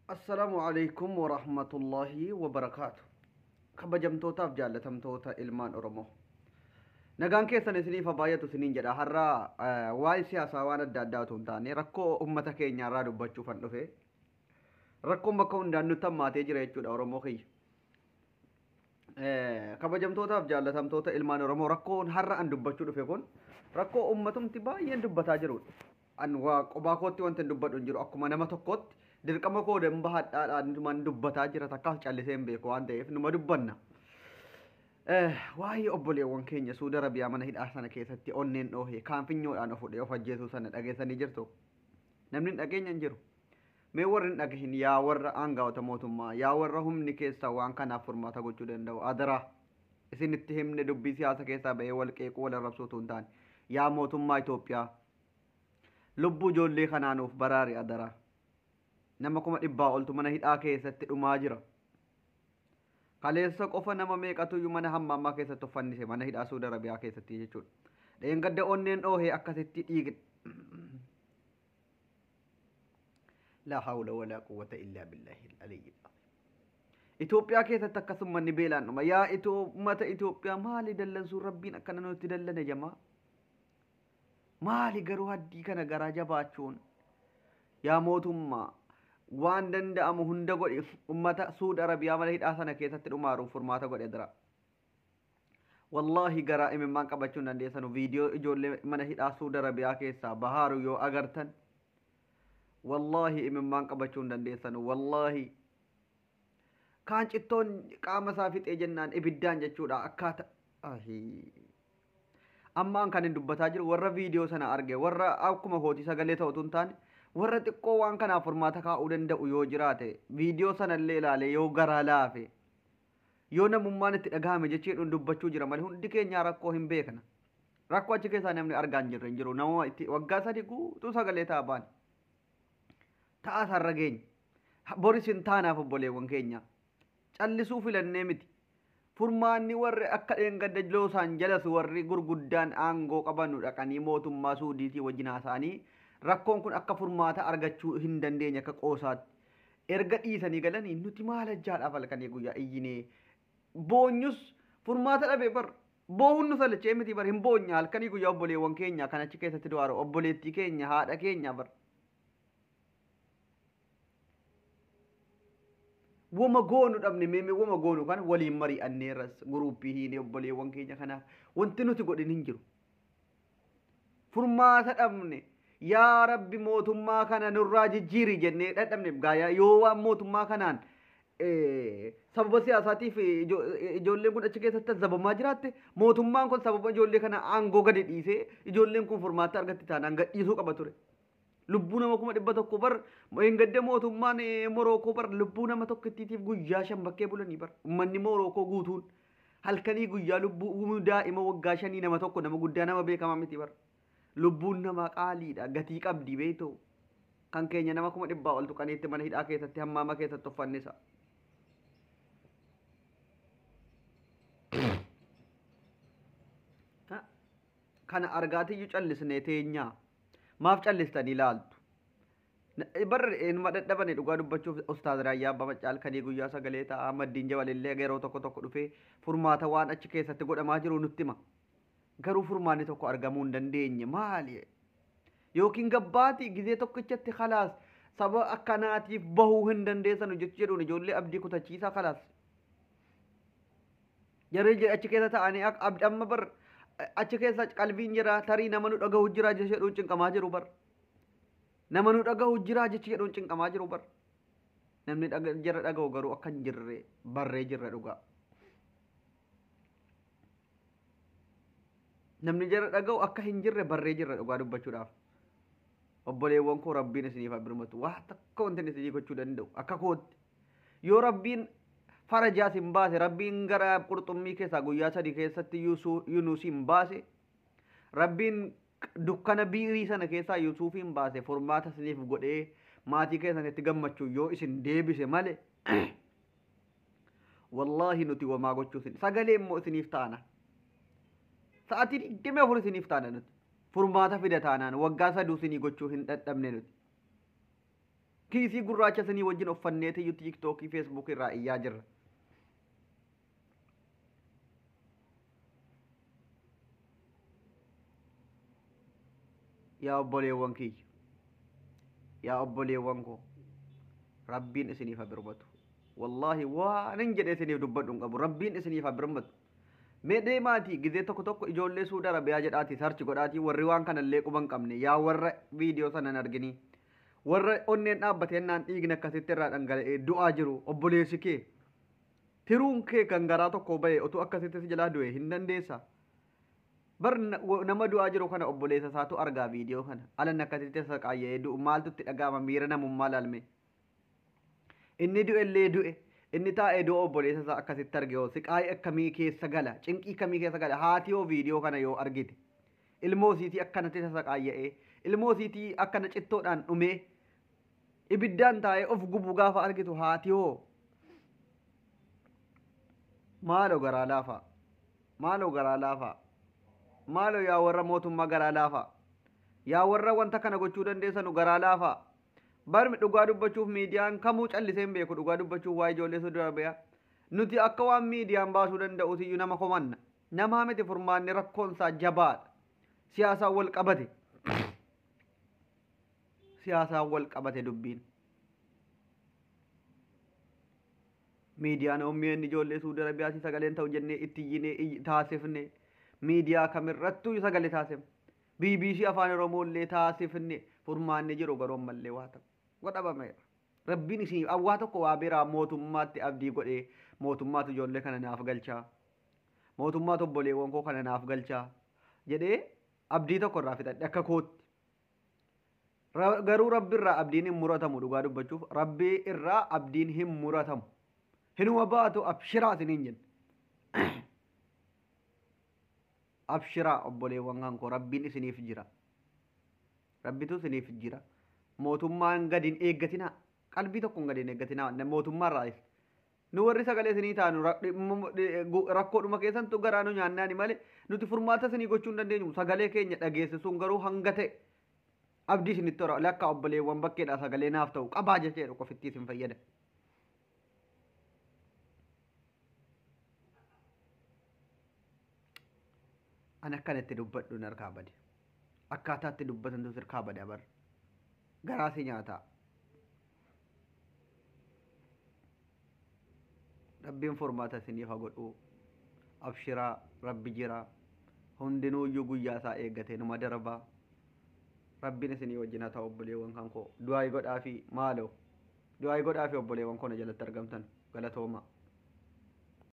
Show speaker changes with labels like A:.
A: Assalamualaikum warahmatullahi wabarakatuh. Kabajamtootaaf jaallatamtoota ilmaan Oromoo. Nagaan keessan isiniif baay'atu isiniin jedha. Har'a waa'ee siyaasaa waan adda addaa otoo hin taane rakkoo uummata keenya irraa dubbachuufan dhufe. Rakkoon bakka hundaan nutti hammaatee jira jechuudha Oromoo kiyya. Kabajamtootaaf jaallatamtoota ilmaan Oromoo rakkoon har'a an dubbachuu dhufe kun rakkoo uummatumti baay'een dubbataa jirudha. An waa qophaa kootti wanti hin dubbadhu hin jiru akkuma nama tokkootti dirqama koo demba hadhaadhaan numan dubbataa jira takkaas callisee hin beeku waan ta'eef numa dubbanna. Waa'ee obboleewwan keenya Suudi Arabiyaa mana hidhaa sana keessatti onneen dhoohee kaan finyoodhaan of fudhee of ajjeesuu sana dhageessanii jirtu. Namni hin dhageenya hin jiru. Mee warri hin dhagahin yaa warra aangaa'ota mootummaa yaa warra humni keessaa waan kanaaf furmaata gochuu danda'u adaraa isin itti himne dubbii siyaasa keessaa ba'ee wal qeequu wal arrabsuutu hin taane yaa mootummaa Itoophiyaa lubbuu ijoollee kanaanuuf baraari adaraa. Nama 100 oltu mana hidhaa keessatti dhumaa jira. Kaleessa qofa nama meeqatu mana hammaamaa keessatti uffannise mana hidhaa Suudi Arabiyaa keessatti jechuudha. Dheengadda onneen dhoohee akkasitti dhiigni. La hawla wala quwwata illa billahi al-aliyyil azim. Itoophiyaa keessatti akkasuma ni beelaan dhuma. Yaa uummata Itoophiyaa maali dallansuun rabbiin akkana nutti dallane jamaa? Maali garuu haddii kana garaa jabaachuun? Yaa mootummaa waan danda'amu hunda godhe ummata Suudi Arabiyaa mana hidhaa sana keessatti dhumaaruuf furmaata godhe dira. Wallahi garaa imimmaan qabachuun dandeessanu viidiyoo ijoollee mana hidhaa Suudi Arabiyaa keessaa bahaaru yoo agartan wallahi imimmaan qabachuun dandeessanu wallahi kaan cittoon qaama isaa fixee jennaan ibiddaan jechuudha akkaata ammaan kan hin dubbataa jiru warra viidiyoo sana arge warra akkuma hootii sagalee ta'utu hin taane warra xiqqoo waan kanaaf furmaata kaa'uu danda'u yoo jiraate viidiyoo sanallee ilaale yoo garaa laafe yoo namummaan itti dhagahame jechuudhaan dubbachuu jira malee hundi keenya rakkoo hin beekna rakkoo achi keessaa namni argaa hin jirre hin jiru nama itti waggaa 3 guutuu sagalee ta'a baane ta'a sarara geenya boris hin taanaaf obboleewwan keenya callisuu filannee miti furmaanni warri akka dheengadda loosaan jalas warri gurguddaan aangoo qabanu dhaqanii mootummaa Suudiitii wajjin haasa'anii rakkoon kun akka furmaata argachuu hin dandeenye akka qoosaatti erga dhiisanii galanii nuti maal ajjaadhaaf halkanii guyyaa iyyinee boonyus furmaata dhabe bar boohun nu salchee miti bar hin boonya halkanii guyyaa obboleewwan keenya kan achi keessatti du'aaru obboleettii keenya haadha keenya bar wama goonu dhabne meeme wama goonu kan waliin mari'anneerras guruuppii hiine obboleewwan keenya kanaaf wanti nuti godhin hin jiru furmaata dhabne yaa rabbi mootummaa kana nurraa jijjiiri jennee dhadhabne gaayaa yoo waan mootummaa kanaan sababa siyaasaatiif ijoolleen kun achi keessatti zabamaa jiraatte mootummaan kun sababa ijoollee kana aangoo gadi dhiisee ijoolleen kun furmaata argatti taanaan gadhiisuu qaba ture. Lubbuu nama 100 bar hin gadde mootummaan Morookoo bar lubbuu nama tokkittiitiif guyyaa 5 bakkee bulanii bar uummanni Morookoo guutuun halkanii guyyaa lubbuu daa'ima waggaa 5 nama tokko nama guddaa nama beekamaa miti bar. Lubbuun nama qaaliidha gatii qabdi beektoo kan keenya nama 100 oltu qaneetti mana hidhaa keessatti hammaama keessatti uffannisa kana argaatiyyuu callisnee teenyaa maaf callistanii ilaaltu barre enuma dadhabane dhugaa dubbachuuf ustaaz Raayyaa Abbaa Maccaal kanii guyyaa sagalee ta'a maddiin jabalillee yeroo tokko dhufee furmaata waan achi keessatti godhamaa jiru nutti hima garuu furmaanni tokko argamuu hin dandeenye maali yookiin gabbaati gizee tokkichatti khalaas saba akkanaatiif bahuu hin dandeessanu jechuun ijoollee abdii kutachiisaa khalaas jarri achi keessa ta'anii abdii amma bar achi keessa qalbiin jira tarii nama nu dhagahu jira jechuun cinqamaa jiru bar nama nu dhagahu jira jechuun cinqamaa jiru bar namni jara dhagahu garuu akka hin jirre barree jirra dhugaa namni jara dhagahu akka hin jirre barree jirra dhugaa dubbachuudhaaf obboleewwan koo rabbiin isiniif abirmatu waa takka wanti isinii gochuu danda'u akka kootti yoo rabbiin farajaas hin baase rabbiin gara qurxummii keessaa guyyaa 3 keessatti Yuunus hin baase rabbiin dukkana biirii sana keessaa Yuusuf hin baase furmaata isiniif godhee maatii keessanitti gammachuu yoo isin deebise malee wallahi nuti wamaa gochuu sagalee immoo isiniif taana sa'aatii 24 isiniif taana nuti furmaata fida taanaan waggaa 3 isinii gochuu hin dadhabne nuti kiisii gurraacha sanii wajjin uffanneetiyyuu tiiktookii feesbuukii irraa iyyaa jirra. yaa obboleewwan kiyya yaa obboleewwan koo rabbiin isiniif haa birmatu wallaahi waanan jedhee isiniif dubbadhu hin qabu rabbiin isiniif haa birmatu mee deemaatii gizee tokko tokko ijoollee Suudi Arabiyaa jedhaatii sarchi godhaatii warri waan kanallee quba hin qabne yaa warra viidiyoo sana hin arginii warra onneen dhaabbatennaan dhiigni akkasitti irraa dhangala'ee du'aa jiru obboleessi kee tiruun kee kan garaa tokko ba'e otuu akkasitti si jalaa du'e hin dandeessaa. bar nama du'aa jiru kana obboleessa isaatu argaa viidiyoo kana alan akkasitti saqaayyee du'u maaltu itti dhaga'ama miira namummaa laalme inni du'e illee du'e inni taa'ee du'a obboleessa isaa akkasitti arge yoo siqaayii akkamii keessa gala cinqii kamii keessa gala haati yoo viidiyoo kana yoo argite ilmoo isiitii akkanatti saqaayyee ilmoo isiitii akkana cittoodhaan dhumee ibiddaan taa'ee of gubu gaafa argitu haati yoo maaloo garaa laafaa maaloo garaa laafaa maaloo yaa warra mootummaa garaa laafaa yaa warra wanta kana gochuu dandeessanu garaa laafaa barmi dhugaa dubbachuuf miidiyaan kamuu callisee hin beeku dhugaa dubbachuuf waa ijoollee Suudi Arabiyaa nuti akka waan miidiyaan baasuu danda'uutiyyuu nama komanna namaa miti furmaanni rakkoonsaa jabaadha siyaasaan wal qabate siyaasaan wal qabate dubbiin miidiyaan oomisheen ijoollee Suudi Arabiyaati sagaleen ta'u jennee itti iyyinee taasifne miidiyaa kamirrattuu sagalee taasifne BBC afaan Oromooillee taasifne furmaanni jiru garuu ammallee waa ta'u godhabameera rabbiin isin awwaa tokko waa biraa mootummaatti abdii godhee mootummaatu ijoollee kana naaf galchaa mootummaatu obboleewwan koo kana naaf galchaa jedhee abdii tokko irraa fixadhe akka kootti garuu rabbi irraa abdiin hin muratamu dhugaa dubbachuuf rabbi irraa abdiin hin muratamu hinuma baatu abshiraa isiniin jenna abshiraa obboleewwan kankoo rabbiin isiniif jira rabbitu isiniif jira mootummaan gadi hin eeggatinaa qalbii tokkoon gadi hin eeggatinaa mootummaa irraa nu warri sagalee isinii taanu rakkoodhuma keessantu garaa nu nyaannaani malee nuti furmaata isinii gochuu hin dandeenyu sagalee keenya dhageessisuun garuu hanga ta'e abdii isinitti hora lakka obboleewwan bakkeedhaa sagalee naaf ta'u qabaa jecheedha qofittii isin fayyada. An akkanatti dubbadhu narkaa bade akkaataatti dubbatantu sirkaa bade bar garaasi nyaataa rabbiin furmaata isiniif haa godhu abshiraa rabbi jira hundinuuyyuu guyyaa isaa eeggate numa darbaa rabbiin isinii wajjin haa ta'u obboleewwan kankoo du'aa godhaa fi maaloo du'aa godhaa fi obboleewwan koo na jalatti argamtan galatooma.